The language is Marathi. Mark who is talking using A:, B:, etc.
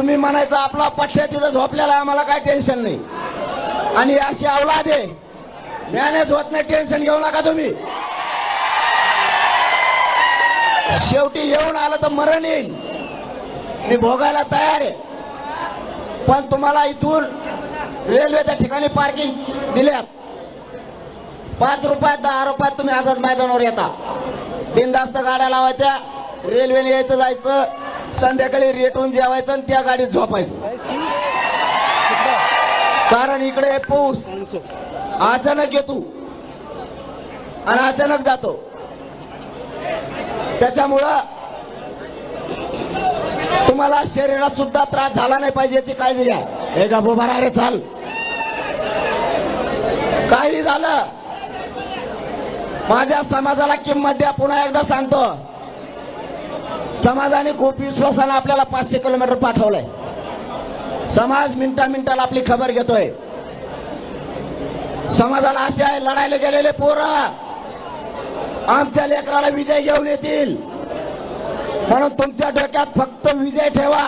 A: तुम्ही म्हणायचं आपला पठ्या तिथं झोपलेला आम्हाला काय टेन्शन नाही, आणि अशी औलाद आहे मॅनेज होत नाही, टेन्शन घेऊ नका तुम्ही. शेवटी येऊन आलं तर मरण येईल, मी भोगायला तयार आहे. पण तुम्हाला इथून रेल्वेच्या ठिकाणी पार्किंग दिल्यात, 5 रुपयात 10 रुपयात तुम्ही आझाद मैदानावर येता, बिनधास्त गाड्या लावायच्या, रेल्वेने यायचं जायचं, संध्याकाळी रेटून जेवायचं आणि त्या गाडीत झोपायचं. कारण इकडे पाऊस अचानक येतो आणि अचानक जातो, त्याच्यामुळं तुम्हाला शरीरात सुद्धा त्रास झाला नाही पाहिजे याची काळजी घ्या. हे का बोबारा रे चाल, काही झालं माझ्या समाजाला किंमत द्या. पुन्हा एकदा सांगतो, समाजाने खूप विश्वासानं आपल्याला 500 किलोमीटर पाठवलंय. समाज मिनिटाला आपली खबर घेतोय. समाजाला असे आहे, लढायला गेलेले पोरं आमच्या लेकराला विजय घेऊन येतील, म्हणून तुमच्या डोक्यात फक्त विजय ठेवा.